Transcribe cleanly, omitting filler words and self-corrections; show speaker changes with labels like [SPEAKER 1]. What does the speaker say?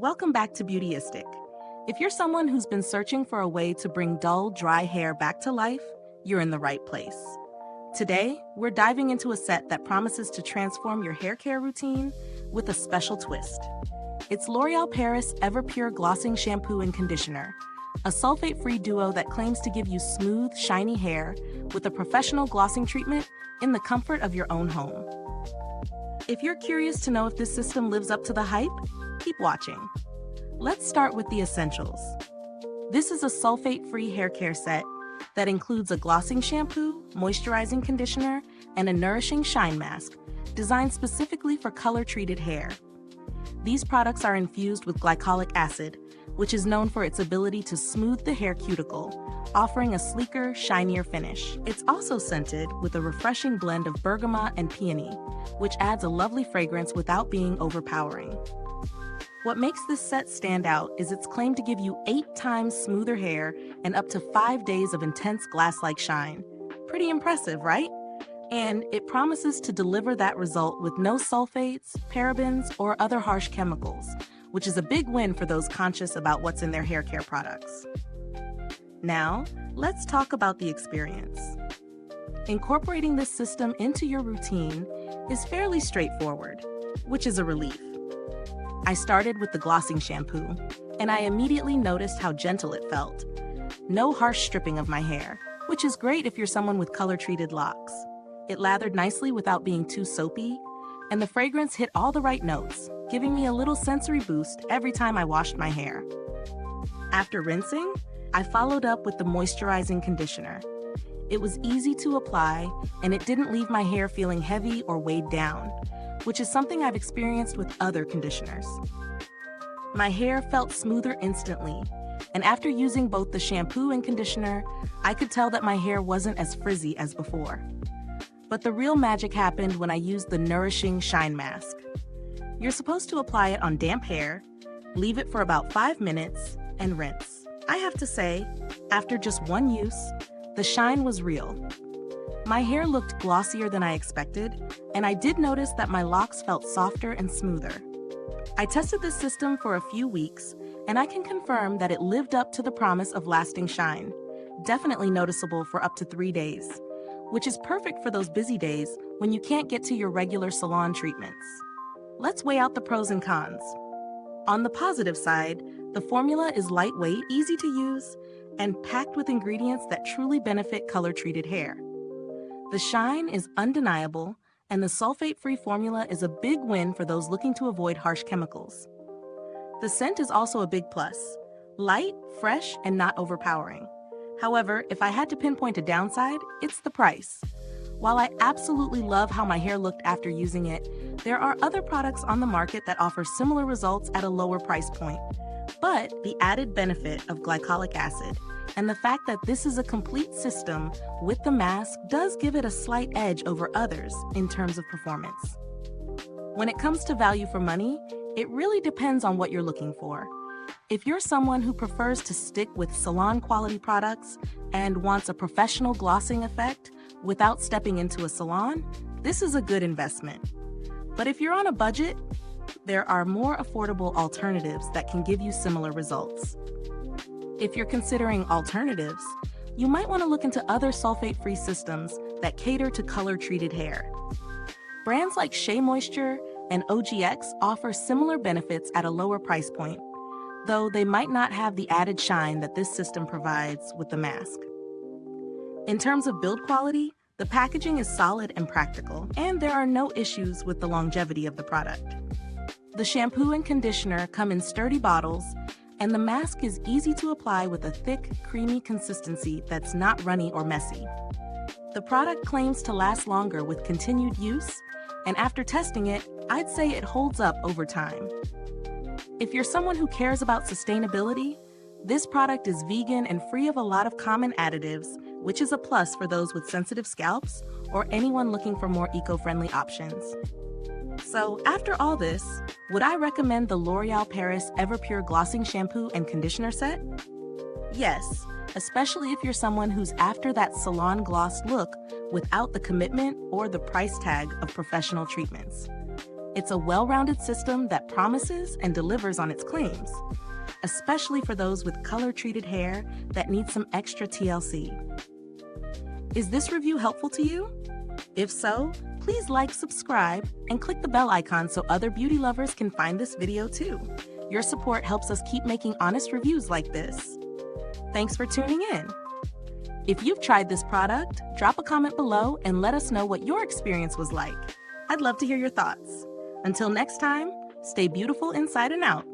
[SPEAKER 1] Welcome back to Beautyistic. If you're someone who's been searching for a way to bring dull, dry hair back to life, you're in the right place. Today, we're diving into a set that promises to transform your hair care routine with a special twist. It's L'Oréal Paris EverPure Glossing Shampoo and Conditioner, a sulfate-free duo that claims to give you smooth, shiny hair with a professional glossing treatment in the comfort of your own home. If you're curious to know if this system lives up to the hype, keep watching. Let's start with the essentials. This is a sulfate-free hair care set that includes a glossing shampoo, moisturizing conditioner, and a nourishing shine mask, designed specifically for color-treated hair. These products are infused with glycolic acid, which is known for its ability to smooth the hair cuticle, offering a sleeker, shinier finish. It's also scented with a refreshing blend of bergamot and peony, which adds a lovely fragrance without being overpowering. What makes this set stand out is its claim to give you 8 times smoother hair and up to 5 days of intense glass-like shine. Pretty impressive, right? And it promises to deliver that result with no sulfates, parabens, or other harsh chemicals, which is a big win for those conscious about what's in their hair care products. Now, let's talk about the experience. Incorporating this system into your routine is fairly straightforward, which is a relief. I started with the glossing shampoo, and I immediately noticed how gentle it felt. No harsh stripping of my hair, which is great if you're someone with color-treated locks. It lathered nicely without being too soapy, and the fragrance hit all the right notes, giving me a little sensory boost every time I washed my hair. After rinsing, I followed up with the moisturizing conditioner. It was easy to apply, and it didn't leave my hair feeling heavy or weighed down, which is something I've experienced with other conditioners. My hair felt smoother instantly, and after using both the shampoo and conditioner, I could tell that my hair wasn't as frizzy as before. But the real magic happened when I used the nourishing shine mask. You're supposed to apply it on damp hair, leave it for about 5 minutes, and rinse. I have to say, after just one use, the shine was real. My hair looked glossier than I expected, and I did notice that my locks felt softer and smoother. I tested this system for a few weeks, and I can confirm that it lived up to the promise of lasting shine, definitely noticeable for up to 3 days, which is perfect for those busy days when you can't get to your regular salon treatments. Let's weigh out the pros and cons. On the positive side, the formula is lightweight, easy to use, and packed with ingredients that truly benefit color-treated hair. The shine is undeniable, and the sulfate-free formula is a big win for those looking to avoid harsh chemicals. The scent is also a big plus, light, fresh, and not overpowering. However, if I had to pinpoint a downside, it's the price. While I absolutely love how my hair looked after using it, there are other products on the market that offer similar results at a lower price point. But the added benefit of glycolic acid and the fact that this is a complete system with the mask does give it a slight edge over others in terms of performance. When it comes to value for money, it really depends on what you're looking for. If you're someone who prefers to stick with salon-quality products and wants a professional glossing effect without stepping into a salon, this is a good investment. But if you're on a budget, there are more affordable alternatives that can give you similar results. If you're considering alternatives, you might want to look into other sulfate-free systems that cater to color-treated hair. Brands like Shea Moisture and OGX offer similar benefits at a lower price point, though they might not have the added shine that this system provides with the mask. In terms of build quality, the packaging is solid and practical, and there are no issues with the longevity of the product. The shampoo and conditioner come in sturdy bottles, and the mask is easy to apply with a thick, creamy consistency that's not runny or messy. The product claims to last longer with continued use, and after testing it, I'd say it holds up over time. If you're someone who cares about sustainability, this product is vegan and free of a lot of common additives, which is a plus for those with sensitive scalps or anyone looking for more eco-friendly options. So, after all this, would I recommend the L'Oréal Paris EverPure Glossing Shampoo and Conditioner Set? Yes, especially if you're someone who's after that salon gloss look without the commitment or the price tag of professional treatments. It's a well-rounded system that promises and delivers on its claims, especially for those with color-treated hair that need some extra TLC. Is this review helpful to you? If so, please like, subscribe, and click the bell icon so other beauty lovers can find this video too. Your support helps us keep making honest reviews like this. Thanks for tuning in. If you've tried this product, drop a comment below and let us know what your experience was like. I'd love to hear your thoughts. Until next time, stay beautiful inside and out.